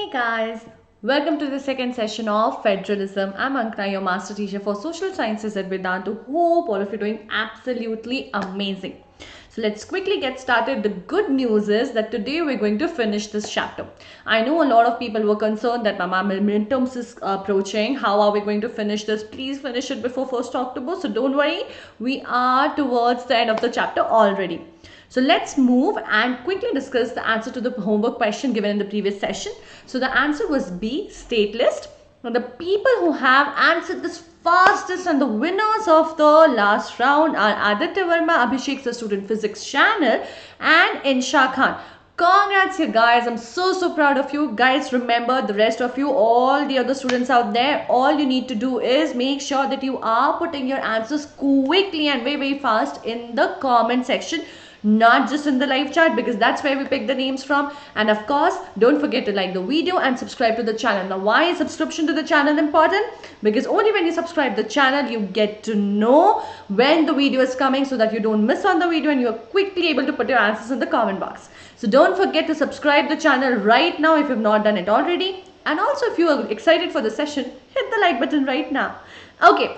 Hey guys, welcome to the second session of Federalism. I'm Ankna, your master teacher for social sciences at Vedanta. Hope all of you are doing absolutely amazing. So let's quickly get started. The good news is that today we're going to finish this chapter. I know a lot of people were concerned that Mama midterms is approaching. How are we going to finish this? Please finish it before 1st October. So don't worry, we are towards the end of the chapter already. So let's move and quickly discuss the answer to the homework question given in the previous session. So the answer was B, state list. Now the people who have answered this fastest and the winners of the last round are Aditya Verma, Abhishek, the student physics channel, and Insha Khan. Congrats you guys, I'm so proud of you guys. Remember, the rest of you, all the other students out there, all you need to do is make sure that you are putting your answers quickly and very fast in the comment section, not just in the live chat, because that's where we pick the names from. And of course, don't forget to like the video and subscribe to the channel. Now, why is subscription to the channel important? Because only when you subscribe the channel, you get to know when the video is coming, so that you don't miss on the video and you are quickly able to put your answers in the comment box. So don't forget to subscribe the channel right now if you've not done it already. And also, if you are excited for the session, hit the like button right now. Okay.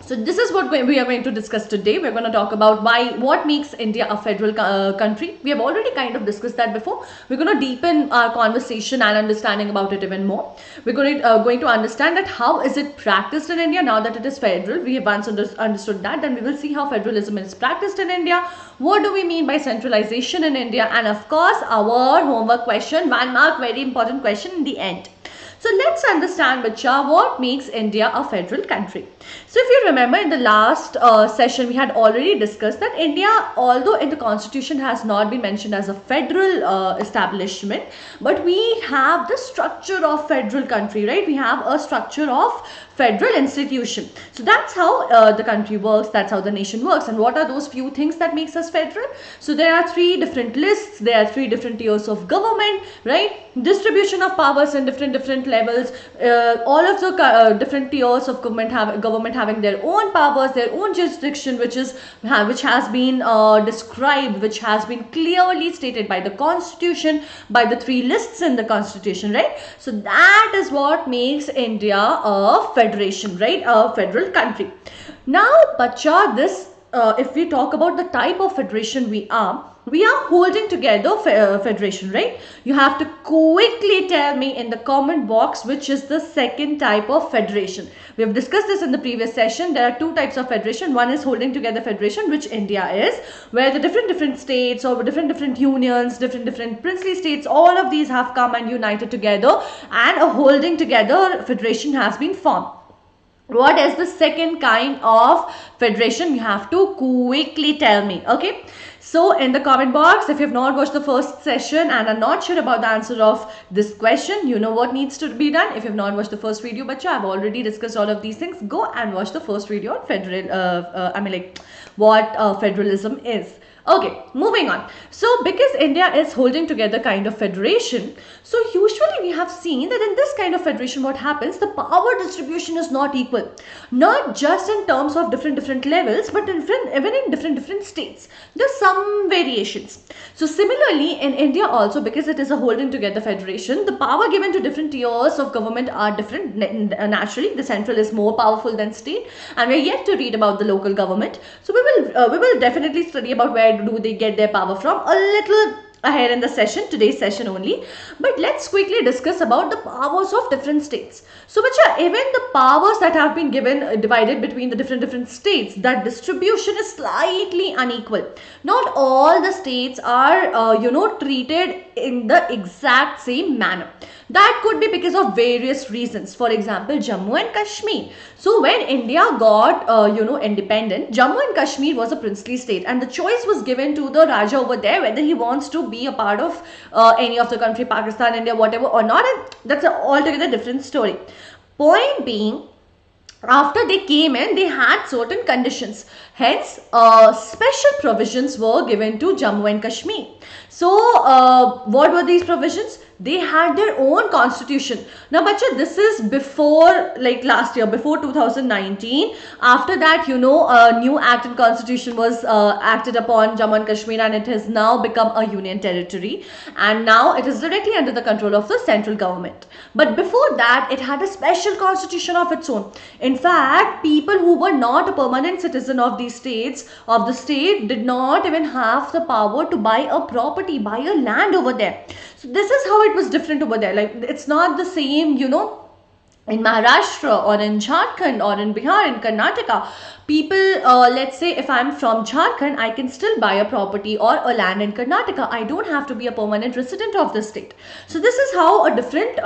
So this is what we are going to discuss today. We're going to talk about what makes India a federal country. We have already kind of discussed that before. We're going to deepen our conversation and understanding about it even more. We're going to understand that how is it practiced in India now that it is federal. We have once understood that. Then we will see how federalism is practiced in India. What do we mean by centralization in India? And of course, our homework question, 1 mark, very important question in the end. So let's understand, Bacha, what makes India a federal country. So if you remember, in the last session, we had already discussed that India, although in the constitution has not been mentioned as a federal establishment, but we have the structure of federal country, right? We have a structure of federal institution. So that's how the country works, that's how the nation works. And what are those few things that makes us federal? So there are 3 different lists, there are 3 different tiers of government, right? Distribution of powers in different levels, all of the different tiers of government having their own powers, their own jurisdiction, which has been described, which has been clearly stated by the constitution, by the 3 lists in the constitution, right? So that is what makes India a federation, right? A federal country. Now, Bacha, this if we talk about the type of federation we are holding together federation, right? You have to quickly tell me in the comment box which is the second type of federation. We have discussed this in the previous session. There are 2 types of federation. One is holding together federation, which India is, where the different states or different unions, different princely states, all of these have come and united together, and a holding together federation has been formed. What is the second kind of federation? You have to quickly tell me. Okay, so in the comment box, if you have not watched the first session and are not sure about the answer of this question, you know what needs to be done. If you have not watched the first video, but I've already discussed all of these things, go and watch the first video on what federalism is. Okay, moving on. So because India is holding together kind of federation, so usually we have seen that in this kind of federation, what happens, the power distribution is not equal, not just in terms of different levels, but even in different states. There's some variations. So similarly in India also, because it is a holding together federation, the power given to different tiers of government are different. Naturally, the central is more powerful than state, and we're yet to read about the local government. So we will definitely study about where do they get their power from a little ahead in the session, today's session only. But let's quickly discuss about the powers of different states. So Bacha, even the powers that have been given divided between the different states, that distribution is slightly unequal. Not all the states are treated in the exact same manner. That could be because of various reasons. For example, Jammu and Kashmir. So when India got independent, Jammu and Kashmir was a princely state, and the choice was given to the Raja over there whether he wants to be a part of any of the country, Pakistan, India, whatever or not. And that's an altogether different story. Point being, after they came in, they had certain conditions. Hence, special provisions were given to Jammu and Kashmir. So, what were these provisions? they had their own constitution. Now bacha, this is before, like last year, before 2019. After that, a new act and constitution was acted upon Jammu and Kashmir, and it has now become a union territory, and now it is directly under the control of the central government. But before that, it had a special constitution of its own. In fact, people who were not a permanent citizen of these states, of the state, did not even have the power to buy a property, buy a land over there. So this is how it was different over there. Like, it's not the same, in Maharashtra or in Jharkhand or in Bihar, in Karnataka. People, let's say if I'm from Jharkhand, I can still buy a property or a land in Karnataka. I don't have to be a permanent resident of the state. So this is how a different,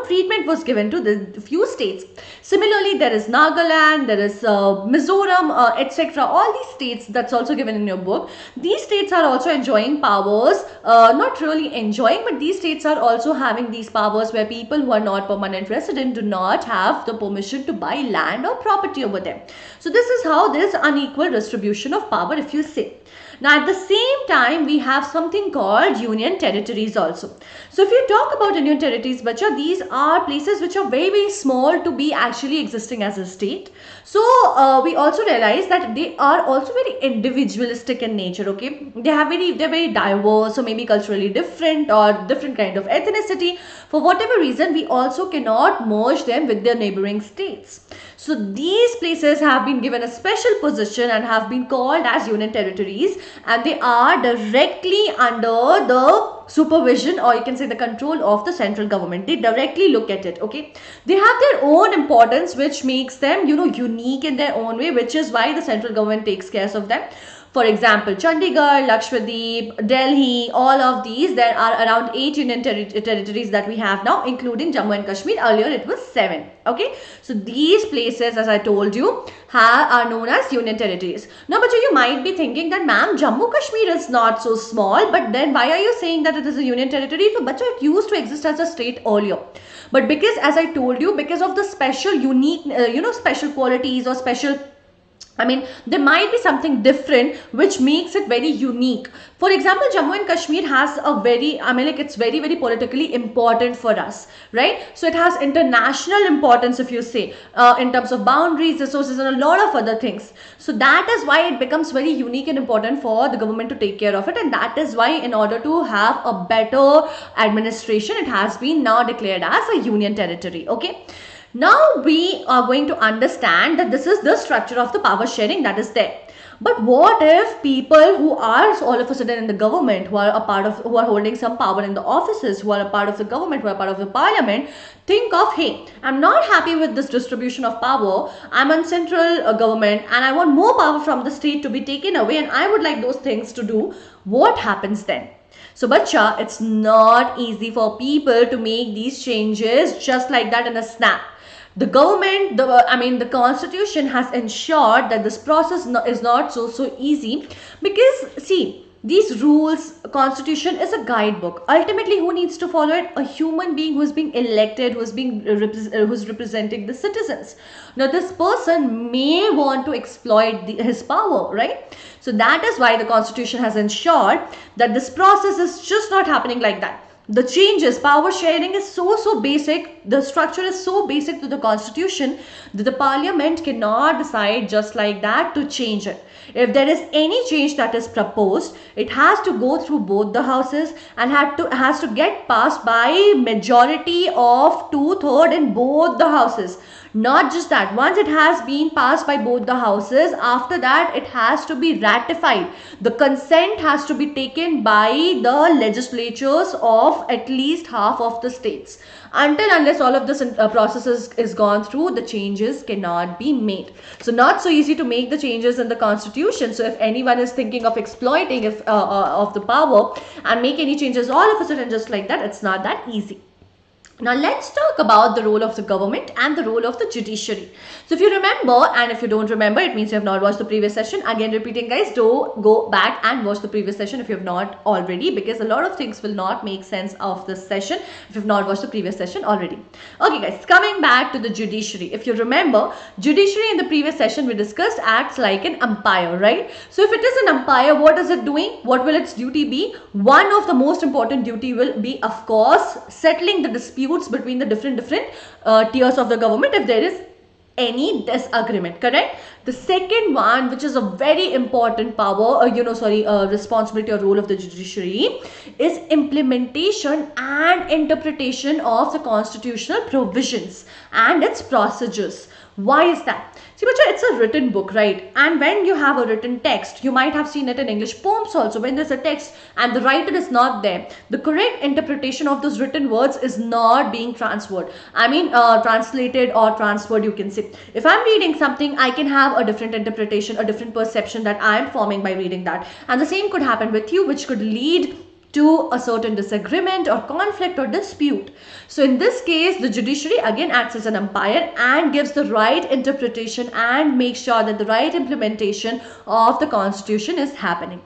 treatment was given to the few states. Similarly, there is Nagaland, there is Mizoram, etc. All these states, that's also given in your book. These states are also enjoying powers, not really enjoying, but these states are also having these powers where people who are not permanent resident do not have the permission to buy land or property over there. So this is how there is unequal distribution of power, if you say. Now at the same time, we have something called union territories also. So if you talk about union territories, bacha, these are places which are very, very small to be actually existing as a state. So we also realize that they are also very individualistic in nature, okay? They're very diverse, or maybe culturally different, or different kind of ethnicity. For whatever reason, we also cannot merge them with their neighboring states. So these places have been given a special position and have been called as union territories, and they are directly under the supervision, or you can say the control of the central government. They directly look at it, okay? They have their own importance, which makes them, unique in their own way, which is why the central government takes care of them. For example, Chandigarh, Lakshadweep, Delhi, all of these, there are around 8 union territories that we have now, including Jammu and Kashmir. Earlier it was 7. Okay, so these places, as I told you, are known as union territories. Now, but you might be thinking that, ma'am, Jammu Kashmir is not so small, but then why are you saying that it is a union territory? So, but it used to exist as a state earlier. But because, as I told you, because of the special, unique, special qualities or special, there might be something different which makes it very unique. For example, Jammu and Kashmir has a very, it's very, very politically important for us, right? So it has international importance, if you say, in terms of boundaries, resources, and a lot of other things. So that is why it becomes very unique and important for the government to take care of it. And that is why, in order to have a better administration, it has been now declared as a union territory, okay? Now we are going to understand that this is the structure of the power sharing that is there. But what if people who are all of a sudden in the government, who are holding some power in the offices, who are a part of the government, who are part of the parliament, think of, hey, I'm not happy with this distribution of power. I'm on central government and I want more power from the state to be taken away, and I would like those things to do. What happens then? So, bacha, it's not easy for people to make these changes just like that in a snap. The government, the constitution has ensured that this process is not so easy, because see, these rules, constitution is a guidebook. Ultimately, who needs to follow it? A human being who is being elected, who's representing the citizens. Now, this person may want to exploit his power, right? So that is why the constitution has ensured that this process is just not happening like that. The changes, power sharing is so basic, the structure is so basic to the constitution that the parliament cannot decide just like that to change it. If there is any change that is proposed, it has to go through both the houses and has to get passed by majority of 2/3 in both the houses. Not just that, once it has been passed by both the houses, after that it has to be ratified. The consent has to be taken by the legislatures of at least half of the states. Unless all of this process is gone through, the changes cannot be made. So not so easy to make the changes in the constitution. So if anyone is thinking of exploiting of the power and make any changes all of a sudden just like that, it's not that easy. Now let's talk about the role of the government and the role of the judiciary. So if you remember, and if you don't remember, it means you have not watched the previous session. Again repeating guys, do go back and watch the previous session if you have not already, because a lot of things will not make sense of this session if you have not watched the previous session already. Okay guys, coming back to the judiciary. If you remember, judiciary in the previous session we discussed acts like an umpire, right? So if it is an umpire, what is it doing? What will its duty be? One of the most important duty will be, of course, settling the disputes between the different tiers of the government if there is any disagreement. Correct. The second one, which is a very important power, responsibility or role of the judiciary, is implementation and interpretation of the constitutional provisions and its procedures. Why is that? See, it's a written book, right? And when you have a written text, you might have seen it in English poems also. When there's a text and the writer is not there, the correct interpretation of those written words is not being transferred. Translated or transferred, you can say. If I'm reading something, I can have a different interpretation, a different perception that I am forming by reading that. And the same could happen with you, which could lead to a certain disagreement or conflict or dispute. So in this case, the judiciary again acts as an umpire and gives the right interpretation and makes sure that the right implementation of the constitution is happening.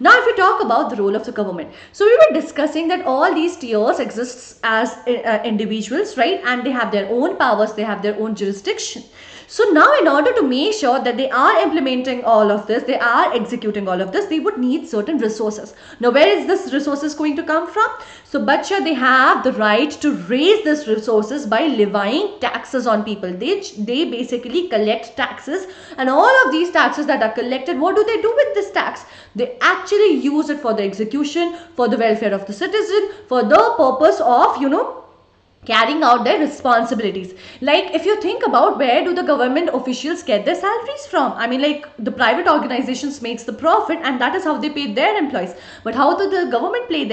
Now if we talk about the role of the government, so we were discussing that all these tiers exists as individuals, right? And they have their own powers, they have their own jurisdiction. So now in order to make sure that they are implementing all of this, they are executing all of this, they would need certain resources. Now where is this resources going to come from? So Bacha, they have the right to raise these resources by levying taxes on people. They basically collect taxes, and all of these taxes that are collected, what do they do with this tax? They actually use it for the execution, for the welfare of the citizen, for the purpose of, carrying out their responsibilities. Like if you think about, where do the government officials get their salaries from? Like the private organizations makes the profit and that is how they pay their employees. But how do the government pay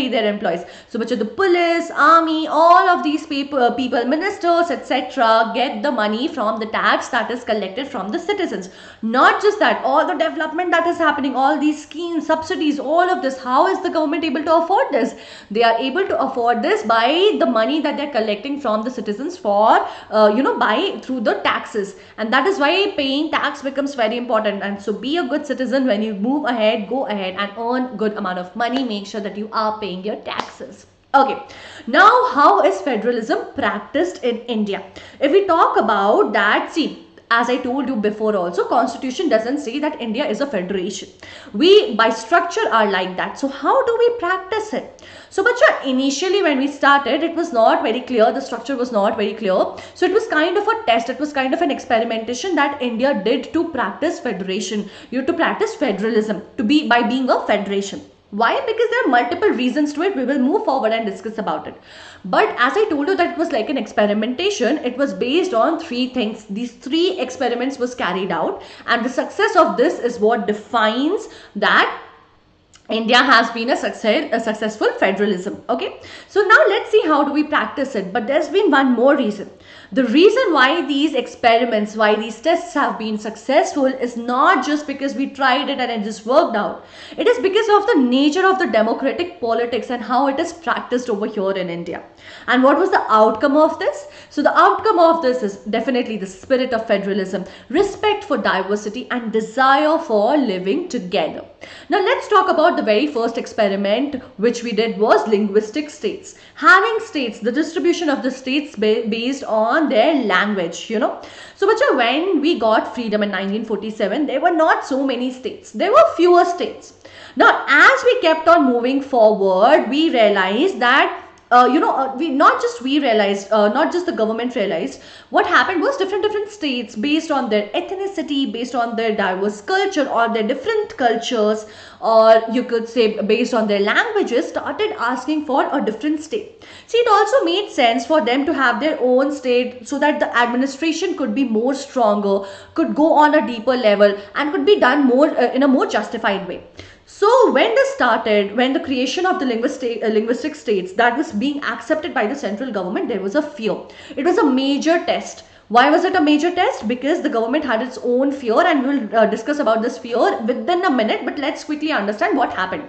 their employees? So much of the police, army, all of these people, ministers, etc. get the money from the tax that is collected from the citizens. Not just that, all the development that is happening, all these schemes, subsidies, all of this, how is the government able to afford this? They are able to afford this by the money that they're collecting from the citizens for through the taxes. And that is why paying tax becomes very important. And so be a good citizen. When you move ahead, go ahead and earn good amount of money. Make sure that you are paying your taxes. Okay, now how is federalism practiced in India? If we talk about that, see, as I told you before also, constitution doesn't say that India is a federation. We by structure are like that. So how do we practice it? So bacha, initially when we started, it was not very clear. The structure was not very clear. So it was kind of a test. It was kind of an experimentation that India did to practice federation. You have to practice federalism by being a federation. Why? Because there are multiple reasons to it. We will move forward and discuss about it. But as I told you that it was like an experimentation, it was based on three things. These three experiments was carried out, and the success of this is what defines that India has been a successful federalism. Okay, so now let's see how do we practice it. But there's been one more reason. The reason why these experiments, why these tests have been successful is not just because we tried it and it just worked out. It is because of the nature of the democratic politics and how it is practiced over here in India. And what was the outcome of this? So the outcome of this is definitely the spirit of federalism, respect for diversity and desire for living together. Now let's talk about the very first experiment which we did was linguistic states. Having states, the distribution of the states based on their language, So bacha, when we got freedom in 1947, there were not so many states. There were fewer states. Now as we kept on moving forward, we realized that not just the government realized, what happened was different states based on their ethnicity, based on their diverse culture or their different cultures, or you could say based on their languages, started asking for a different state. See, it also made sense for them to have their own state so that the administration could be more stronger, could go on a deeper level and could be done more in a more justified way. So when this started, when the creation of the linguistic states that was being accepted by the central government, there was a fear. It was a major test. Why was it a major test? Because the government had its own fear, and we'll discuss about this fear within a minute, but let's quickly understand what happened.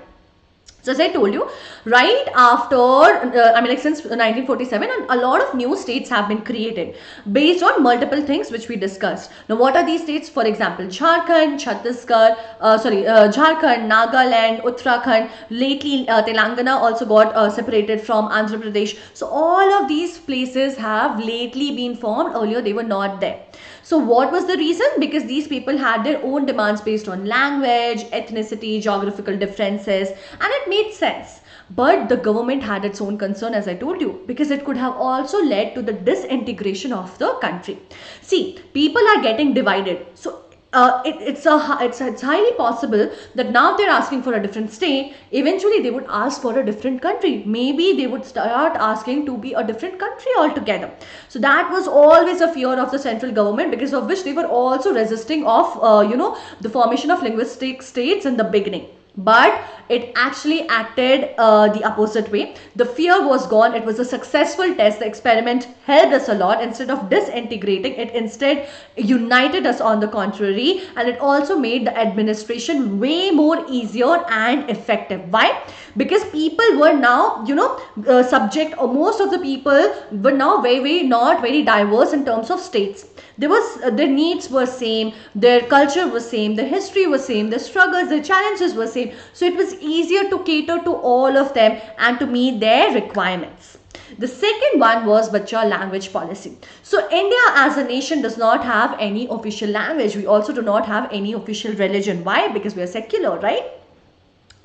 So as I told you, right after, like since 1947, a lot of new states have been created based on multiple things which we discussed. Now, what are these states? For example, Jharkhand, Chhattisgarh, Jharkhand, Nagaland, Uttarakhand. Lately, Telangana also got separated from Andhra Pradesh. So all of these places have lately been formed. Earlier, they were not there. So what was the reason? Because these people had their own demands based on language, ethnicity, geographical differences, and it made sense. But the government had its own concern, as I told you, because it could have also led to the disintegration of the country. See, people are getting divided. So it's highly possible that now they're asking for a different state. Eventually, they would ask for a different country. Maybe they would start asking to be a different country altogether. So that was always a fear of the central government, because of which they were also resisting of the formation of linguistic states in the beginning. But it actually acted the opposite way. The fear was gone. It was a successful test. The experiment helped us a lot. Instead of disintegrating, it instead united us on the contrary, and it also made the administration way more easier and effective. Why? Because people were now, subject, or most of the people were now very not very diverse in terms of states. Their needs were same, their culture was same, their history was same, their struggles, their challenges were same. So it was easier to cater to all of them and to meet their requirements. The second one was Bacha language policy. So India as a nation does not have any official language. We also do not have any official religion. Why? Because we are secular, right?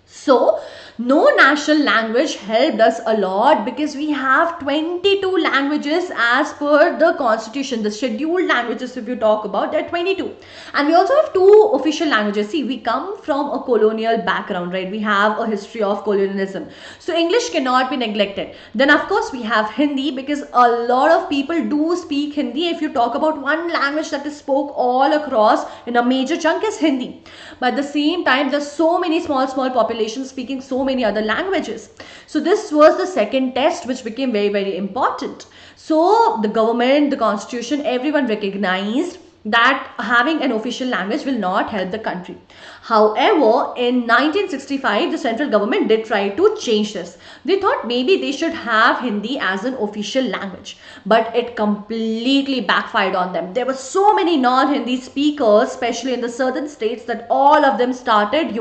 So no national language helped us a lot, because we have 22 languages as per the constitution. The scheduled languages, if you talk about, they're 22. And we also have two official languages. See, we come from a colonial background, right? We have a history of colonialism. So English cannot be neglected. Then of course we have Hindi, because a lot of people do speak Hindi. If you talk about one language that is spoke all across in a major chunk is Hindi. But at the same time, there's so many small populations speaking so many other languages. So this was the second test, which became very important. So the government, the constitution, everyone recognized that having an official language will not help the country. However, in 1965, the central government did try to change this. They thought maybe they should have Hindi as an official language, but it completely backfired on them. There were so many non-Hindi speakers, especially in the southern states, that all of them started,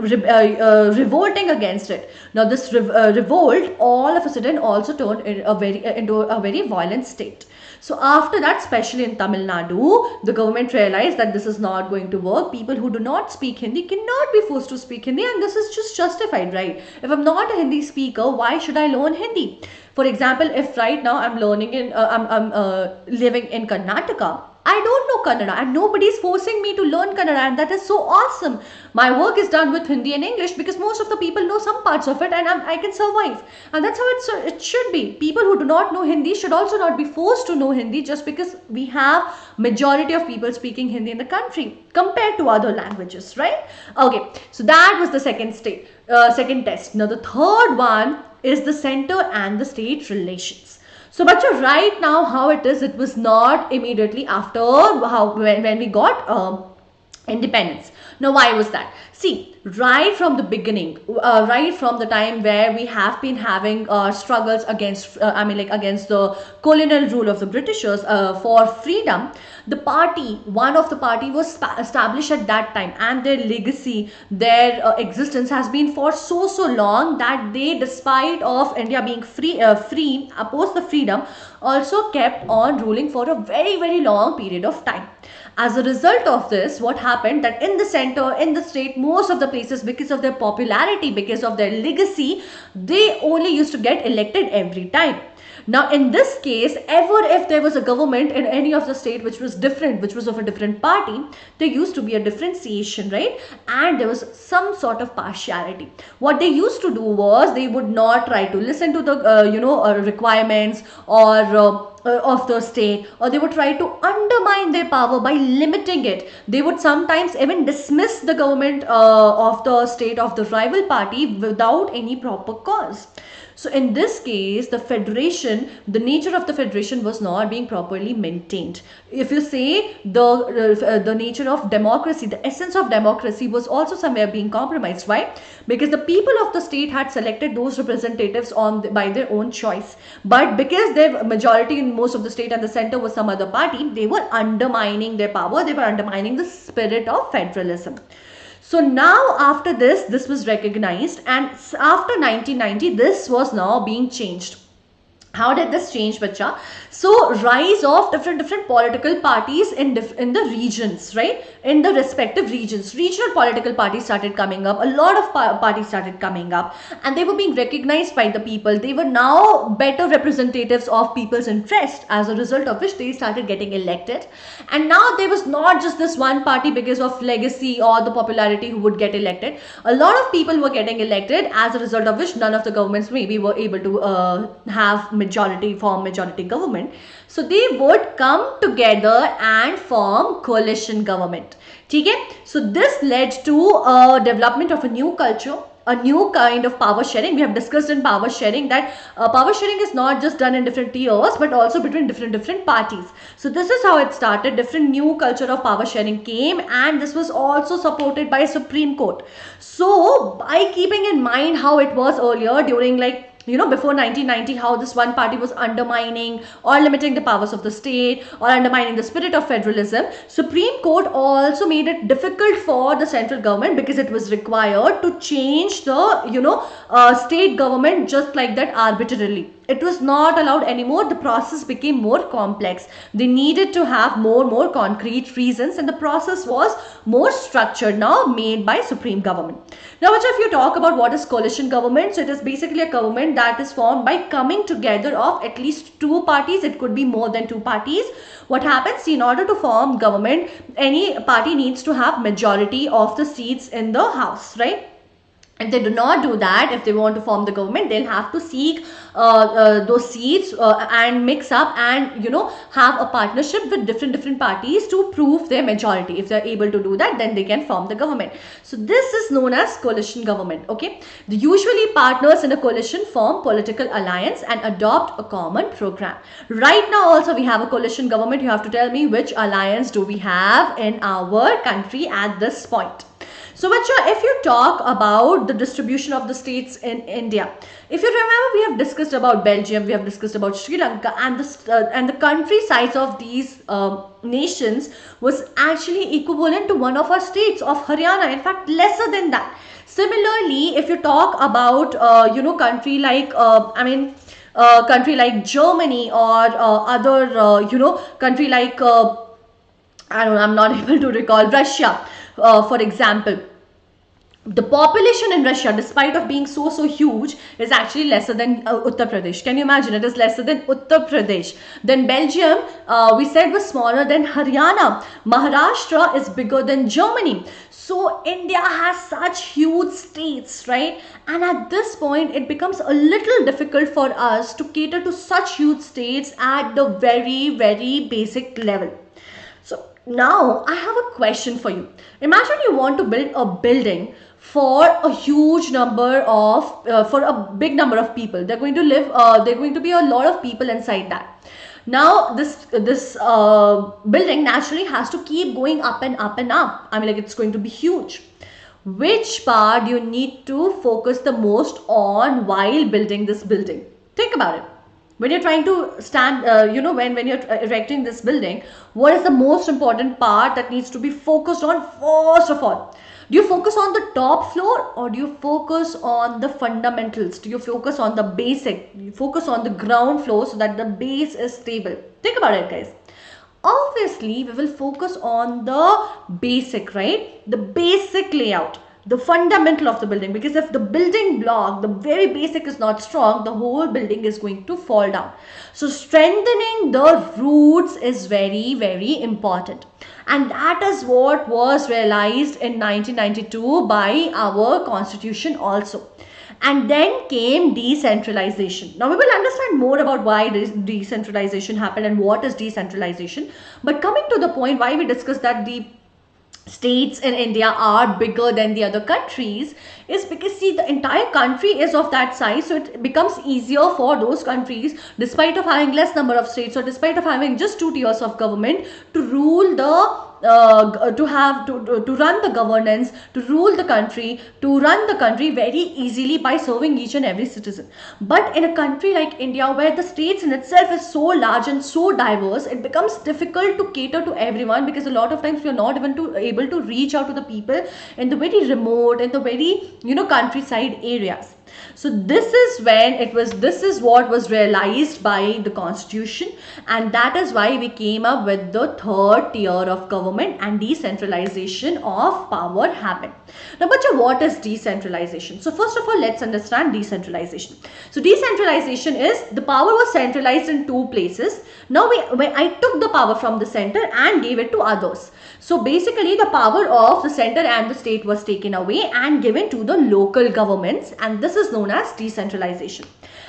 revolting against it. Now this revolt all of a sudden also turned into a very violent state. So after that, especially in Tamil Nadu, the government realized that this is not going to work. People who do not speak Hindi cannot be forced to speak Hindi, and this is just justified, right? If I'm not a Hindi speaker, why should I learn Hindi? For example, if right now I'm learning I'm living in Karnataka, I don't know Kannada and nobody is forcing me to learn Kannada, and that is so awesome. My work is done with Hindi and English because most of the people know some parts of it, and I can survive. And that's how it should be. People who do not know Hindi should also not be forced to know Hindi just because we have majority of people speaking Hindi in the country compared to other languages, right? Okay, so that was the second test. Now the third one is the center and the state relations. So, bacha, right now how it is, it was not immediately after when we got independence. Now, why was that? See, right from the beginning, right from the time where we have been having struggles against, against the colonial rule of the Britishers for freedom, one of the party was established at that time, and their legacy, their existence has been for so long that they, despite of India being free, opposed the freedom, also kept on ruling for a very long period of time. As a result of this, what happened that in the center, in the state, most of the places, because of their popularity, because of their legacy, they only used to get elected every time. Now, in this case, if there was a government in any of the state which was different, which was of a different party, there used to be a differentiation, right? And there was some sort of partiality. What they used to do was they would not try to listen to the requirements or of the state, or they would try to undermine their power by limiting it. They would sometimes even dismiss the government of the state of the rival party without any proper cause. So in this case, the federation, the nature of the federation was not being properly maintained. If you say the nature of democracy, the essence of democracy was also somewhere being compromised. Why? Because the people of the state had selected those representatives by their own choice. But because their majority in most of the state and the center was some other party, they were undermining their power. They were undermining the spirit of federalism. So now after this was recognized, and after 1990, this was now being changed. How did this change, bacha? So rise of different political parties in the regions, right? In the respective regions, regional political parties started coming up. A lot of parties started coming up, and they were being recognized by the people. They were now better representatives of people's interest, as a result of which they started getting elected. And now there was not just this one party because of legacy or the popularity who would get elected. A lot of people were getting elected, as a result of which none of the governments maybe were able to form majority government. So they would come together and form coalition government. Okay? So this led to a development of a new culture, a new kind of power sharing. We have discussed in power sharing that power sharing is not just done in different tiers, but also between different parties. So this is how it started. Different new culture of power sharing came, and this was also supported by Supreme Court. So by keeping in mind how it was earlier during, like, before 1990, how this one party was undermining or limiting the powers of the state or undermining the spirit of federalism, Supreme Court also made it difficult for the central government, because it was required to change the state government just like that arbitrarily. It was not allowed anymore. The process became more complex. They needed to have more concrete reasons, and the process was more structured now, made by Supreme Government. Now, if you talk about what is coalition government, so it is basically a government that is formed by coming together of at least two parties. It could be more than two parties. What happens, in order to form government, any party needs to have majority of the seats in the house, right? If they do not do that, if they want to form the government, they'll have to seek those seats and mix up and have a partnership with different parties to prove their majority. If they're able to do that, then they can form the government. So this is known as coalition government. Okay, usually partners in a coalition form political alliance and adopt a common program. Right now also we have a coalition government. You have to tell me which alliance do we have in our country at this point. So, if you talk about the distribution of the states in India, if you remember, we have discussed about Belgium, we have discussed about Sri Lanka, and the country size of these nations was actually equivalent to one of our states of Haryana. In fact, lesser than that. Similarly, if you talk about country like country like Germany or other country like I'm not able to recall, Russia, for example. The population in Russia, despite of being so huge, is actually lesser than Uttar Pradesh. Can you imagine? It is lesser than Uttar Pradesh. Then Belgium, we said, was smaller than Haryana. Maharashtra is bigger than Germany. So India has such huge states, right? And at this point, it becomes a little difficult for us to cater to such huge states at the very basic level. So now I have a question for you. Imagine you want to build a building for a huge number of for a big number of people. They're going to live they're going to be a lot of people inside that. Now this building naturally has to keep going up and up and up. I mean, like, it's going to be huge. Which part do you need to focus the most on while building this building? Think about it. When you're trying to stand, when you're erecting this building, what is the most important part that needs to be focused on first of all? Do you focus on the top floor, or do you focus on the fundamentals? Do you focus on the basic? Do you focus on the ground floor so that the base is stable? Think about it, guys. Obviously, we will focus on the basic, right? The basic layout, the fundamental of the building, because if the building block, the very basic, is not strong, the whole building is going to fall down. So strengthening the roots is very important, and that is what was realized in 1992 by our constitution also. And then came decentralization. Now we will understand more about why decentralization happened and what is decentralization. But coming to the point, why we discussed that the states in India are bigger than the other countries is because, see, the entire country is of that size, so it becomes easier for those countries, despite of having less number of states or despite of having just two tiers of government, to rule the to run the governance, to rule the country, to run the country very easily by serving each and every citizen. But in a country like India, where the states in itself is so large and so diverse, it becomes difficult to cater to everyone, because a lot of times we are not even able to reach out to the people in the very remote, in the very countryside areas. So this is what was realized by the constitution, and that is why we came up with the third tier of government, and decentralization of power happened. Now, Bacha, what is decentralization? So first of all, let's understand decentralization. So decentralization is the power was centralized in two places. Now I took the power from the center and gave it to others. So basically the power of the center and the state was taken away and given to the local governments, and this is known as decentralization.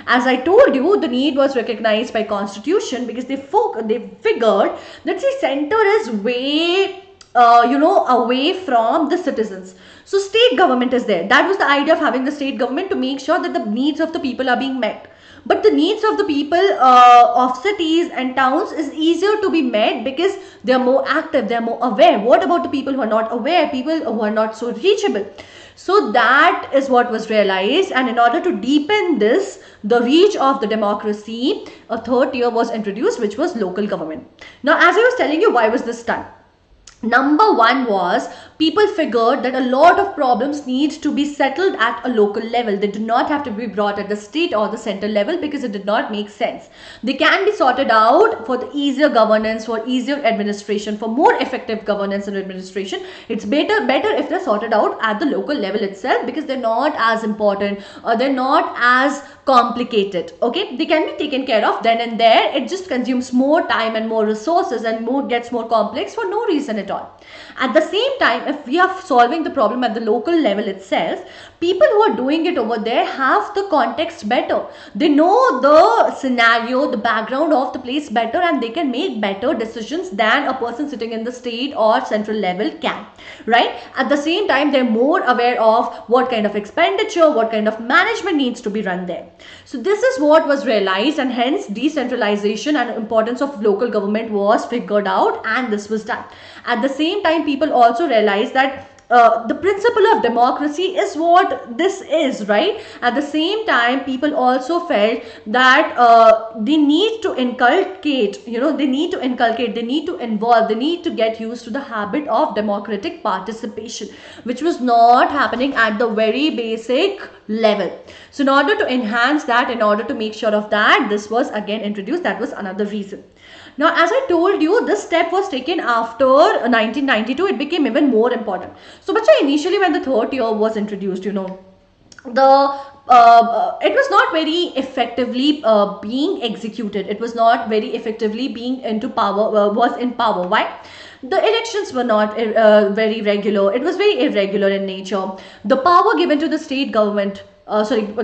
As I told you, the need was recognized by constitution because they figured that the center is way away from the citizens. So state government is there. That was the idea of having the state government, to make sure that the needs of the people are being met. But the needs of the people of cities and towns is easier to be met because they are more active, they are more aware. What about the people who are not aware, people who are not so reachable? So that is what was realized, and in order to deepen this, the reach of the democracy, a third tier was introduced, which was local government. Now, as I was telling you, why was this done? Number one was, people figured that a lot of problems need to be settled at a local level. They do not have to be brought at the state or the center level because it did not make sense. They can be sorted out for the easier governance, for easier administration, for more effective governance and administration. It's better if they're sorted out at the local level itself, because they're not as important or they're not as complicated. Okay, they can be taken care of then and there. It just consumes more time and more resources and gets more complex for no reason at all. At the same time, if we are solving the problem at the local level itself, people who are doing it over there have the context better. They know the scenario, the background of the place better, and they can make better decisions than a person sitting in the state or central level can, right? At the same time, they're more aware of what kind of expenditure, what kind of management needs to be run there. So this is what was realized, and hence decentralization and importance of local government was figured out, and this was done. At the same time, people also realized that the principle of democracy is what this is, right? At the same time, people also felt that they need to inculcate, they need to involve, they need to get used to the habit of democratic participation, which was not happening at the very basic level. So in order to enhance that, in order to make sure of that, this was again introduced. That was another reason. Now, as I told you, this step was taken after 1992. It became even more important. So, bacha, initially when the third tier was introduced, it was not very effectively being executed. It was not very effectively being into power, was in power. Why? The elections were not very regular. It was very irregular in nature. The power given to the state government,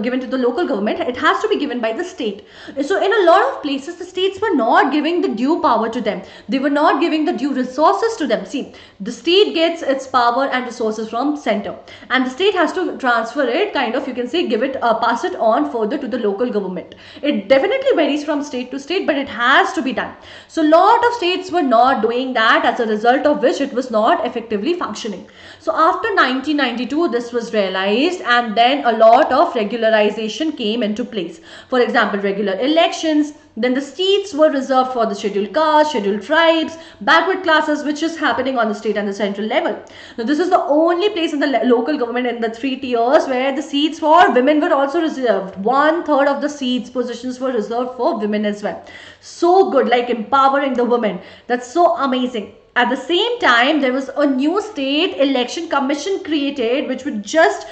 given to the local government, it has to be given by the state. So in a lot of places, the states were not giving the due power to them. They were not giving the due resources to them. See, the state gets its power and resources from center, and the state has to transfer it, kind of, you can say, pass it on further to the local government. It definitely varies from state to state, but it has to be done. So a lot of states were not doing that, as a result of which it was not effectively functioning. So after 1992, this was realized, and then a lot of regularization came into place. For example, regular elections. Then the seats were reserved for the scheduled castes, scheduled tribes, backward classes, which is happening on the state and the central level. Now, this is the only place in the local government in the 3 tiers where the seats for women were also reserved. 1/3 of the seats positions were reserved for women as well. So good, like empowering the women. That's so amazing. At the same time, there was a new state election commission created, which would just,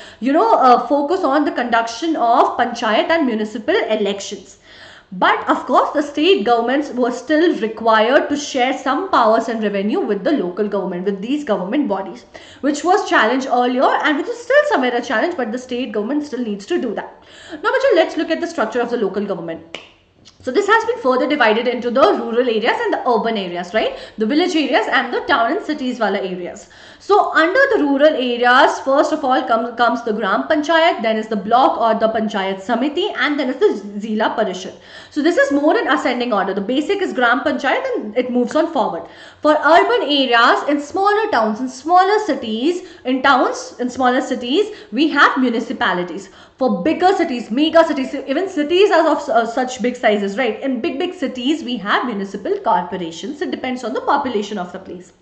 focus on the conduction of panchayat and municipal elections. But of course, the state governments were still required to share some powers and revenue with the local government, with these government bodies, which was challenged earlier and which is still somewhere a challenge, but the state government still needs to do that. Now, let's look at the structure of the local government. So this has been further divided into the rural areas and the urban areas, right? The village areas and the town and cities wala areas. So under the rural areas, first of all comes the Gram Panchayat, then is the block or the Panchayat Samiti, and then is the Zila Parishad. So this is more in ascending order. The basic is Gram Panchayat and it moves on forward. For urban areas, in smaller towns, in smaller cities, in smaller cities, we have municipalities. For bigger cities, mega cities, even cities are of such big sizes, right? In big cities, we have municipal corporations. It depends on the population of the place.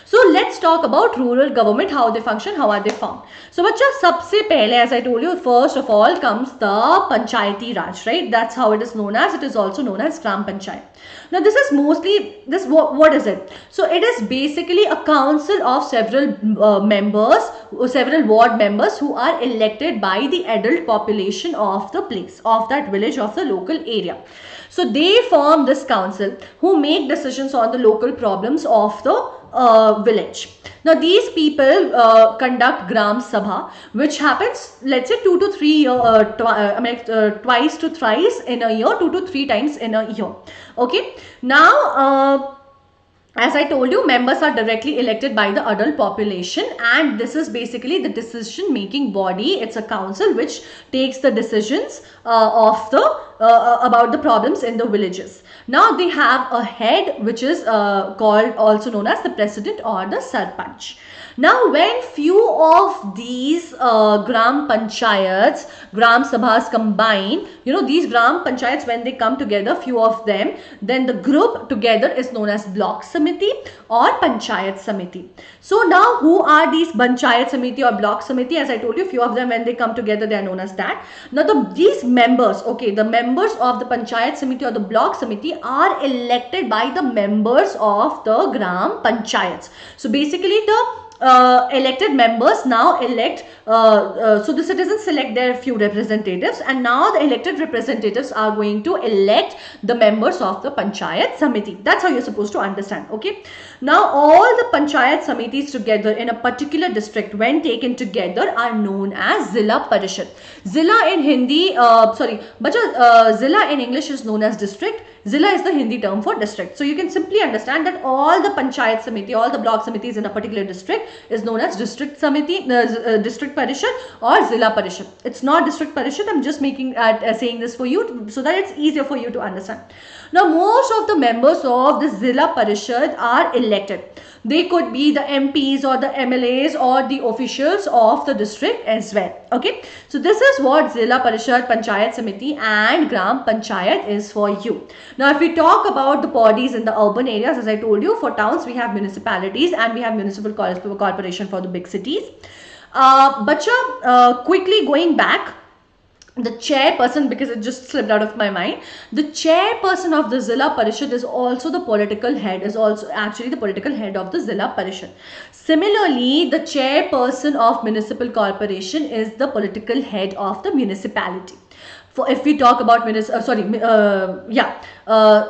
So let's talk about rural government, how they function, how are they formed. So bachcha, sabse pehle, as I told you, first of all comes the Panchayati Raj, right? That's how it is known as. It is also known as Gram Panchayat. Now this is mostly, what is it? So it is basically a council of several members, several ward members who are elected by the adult population of the place, of that village, of the local area. So they form this council who make decisions on the local problems of the village. Now these people conduct Gram Sabha, which happens, let's say, 2 to 3 year, twice to thrice in a year, 2 to 3 times in a year. Okay. Now as I told you, members are directly elected by the adult population, and this is basically the decision making body. It's a council which takes the decisions of the about the problems in the villages. Now they have a head which is called, also known as the president or the sarpanch. Now when few of these Gram Panchayats, Gram Sabhas combine, these Gram Panchayats, when they come together, few of them, then the group together is known as Block Samiti or Panchayat Samiti. So now who are these Panchayat Samiti or Block Samiti? As I told you, few of them, when they come together, they are known as that. Now these members, okay, the members of the Panchayat Samiti or the Block Samiti are elected by the members of the Gram Panchayats. So basically the elected members now elect, so the citizens select their few representatives, and now the elected representatives are going to elect the members of the Panchayat Samiti. That's how you're supposed to understand. Okay. Now all the Panchayat Samitis together in a particular district, when taken together, are known as Zila Parishad. Zila in Hindi, Zila in English is known as district. Zila is the Hindi term for district. So you can simply understand that all the Panchayat Samiti, all the block samitis in a particular district is known as district Samiti, district Parishad or Zila Parishad. It's not district Parishad. I'm just making saying this for you so that it's easier for you to understand. Now most of the members of the Zila Parishad are elected. They could be the MPs or the MLAs or the officials of the district as well. Okay. So this is what Zila Parishad, Panchayat Samiti and Gram Panchayat is for you. Now if we talk about the bodies in the urban areas, as I told you, for towns we have municipalities and we have municipal corporation for the big cities. Quickly going back, the chairperson, because it just slipped out of my mind, the chairperson of the Zila Parishad is also the political head, is also actually the political head of the Zila Parishad. Similarly, the chairperson of municipal corporation is the political head of the municipality. For if we talk about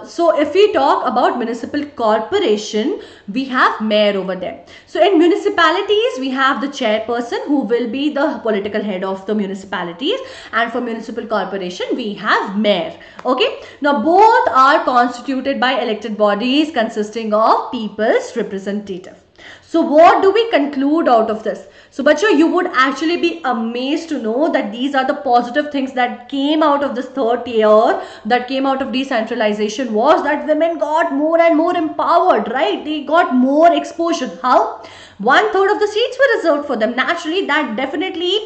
so if we talk about municipal corporation, we have mayor over there. So in municipalities, we have the chairperson who will be the political head of the municipalities, and for municipal corporation, we have mayor. Okay. Now both are constituted by elected bodies consisting of people's representative. So what do we conclude out of this? So bacha, you would actually be amazed to know that these are the positive things that came out of this third year, that came out of decentralization, was that women got more and more empowered, right? They got more exposure. How? 1/3 of the seats were reserved for them. Naturally, that definitely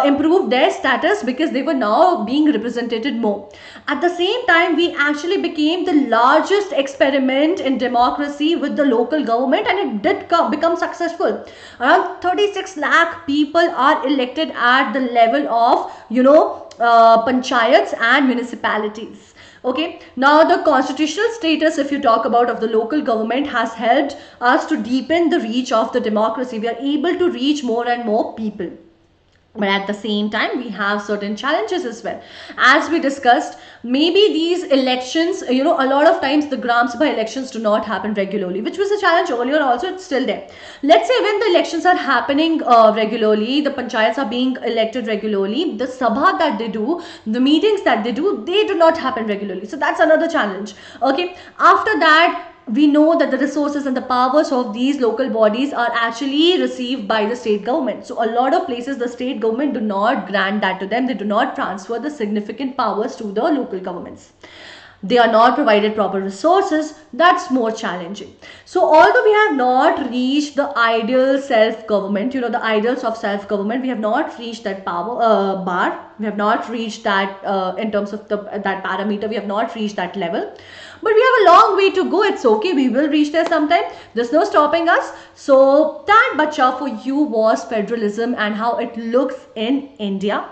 improved their status because they were now being represented more. At the same time, we actually became the largest experiment in democracy with the local government, and it did become successful. Around 36 lakh people are elected at the level of, panchayats and municipalities. Okay. Now the constitutional status, if you talk about, of the local government has helped us to deepen the reach of the democracy. We are able to reach more and more people. But at the same time, we have certain challenges as well. As we discussed, maybe these elections, a lot of times the Gram Sabha elections do not happen regularly, which was a challenge earlier also, it's still there. Let's say when the elections are happening regularly, the panchayats are being elected regularly, the sabha that they do, the meetings that they do not happen regularly. So that's another challenge. Okay. After that, we know that the resources and the powers of these local bodies are actually received by the state government. So a lot of places the state government do not grant that to them. They do not transfer the significant powers to the local governments. They are not provided proper resources. That's more challenging. So although we have not reached the ideal self-government, the ideals of self-government, we have not reached that power bar. We have not reached that in terms of that parameter. We have not reached that level. But we have a long way to go. It's okay. We will reach there sometime. There's no stopping us. So that bacha for you was federalism and how it looks in India.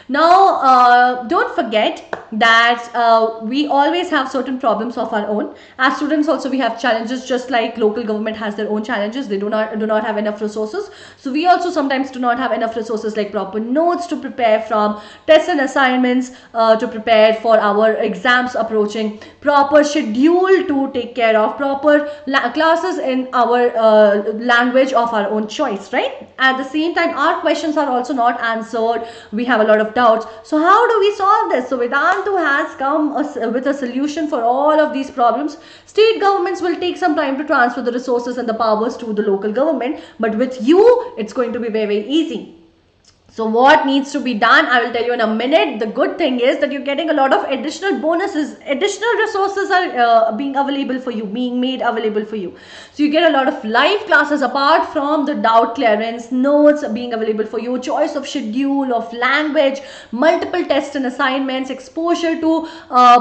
Now, don't forget that we always have certain problems of our own. As students also, we have challenges, just like local government has their own challenges. They do not have enough resources. So we also sometimes do not have enough resources like proper notes to prepare from, tests and assignments to prepare for our exams approaching, proper schedule to take care of, proper classes in our language of our own choice, right? At the same time, our questions are also not answered. We have a lot of doubts. So how do we solve this? So Vedantu has come with a solution for all of these problems. State governments will take some time to transfer the resources and the powers to the local government, but with you, it's going to be very, very easy. So what needs to be done, I will tell you in a minute. The good thing is that you're getting a lot of additional bonuses. Additional resources are being available for you, being made available for you. So you get a lot of live classes apart from the doubt clearance, notes being available for you, choice of schedule, of language, multiple tests and assignments, exposure to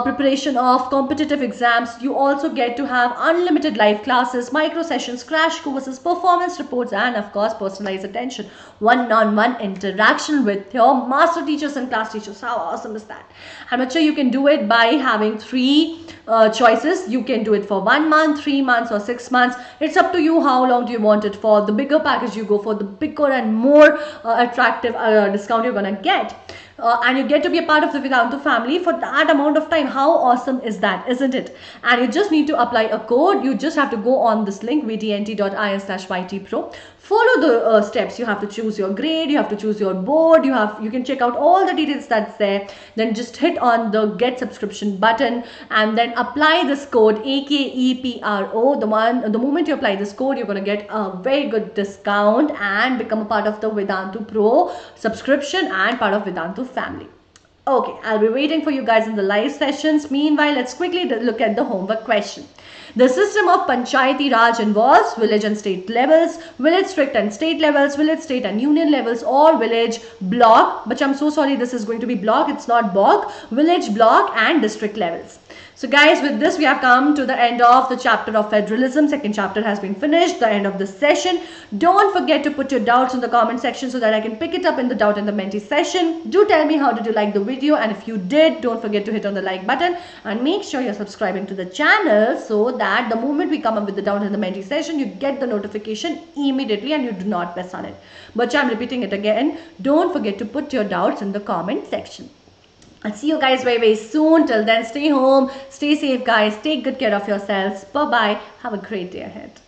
preparation of competitive exams. You also get to have unlimited live classes, micro sessions, crash courses, performance reports, and of course personalized attention, one-on-one interaction with your master teachers and class teachers. How awesome is that? I'm not sure you can do it by having three choices. You can do it for 1 month, 3 months, or 6 months. It's up to you. How long do you want it for? The bigger package you go for, the bigger and more attractive discount you're gonna get. And you get to be a part of the Vedantu family for that amount of time. How awesome is that, isn't it? And you just need to apply a code. You just have to go on this link, vdnt.in/ytpro. Follow the steps. You have to choose your grade, you have to choose your board, you can check out all the details that's there. Then just hit on the get subscription button and then apply this code AKEPRO. The moment you apply this code, you're going to get a very good discount and become a part of the Vedantu Pro subscription and part of Vedantu family. Okay, I'll be waiting for you guys in the live sessions. Meanwhile, let's quickly look at the homework question. The system of Panchayati Raj involves village and state levels, village district and state levels, village state and union levels, or village block. But I'm so sorry, this is going to be block, it's not block. Village, block and district levels. So guys, with this we have come to the end of the chapter of federalism. Second chapter has been finished, the end of the session. Don't forget to put your doubts in the comment section so that I can pick it up in the doubt and the Menti session. Do tell me how did you like the video, and if you did, don't forget to hit on the like button and make sure you're subscribing to the channel so that the moment we come up with the doubt and the Menti session, you get the notification immediately and you do not miss on it. But I'm repeating it again, don't forget to put your doubts in the comment section. I'll see you guys very, very soon. Till then, stay home, stay safe guys, take good care of yourselves. Bye-bye. Have a great day ahead.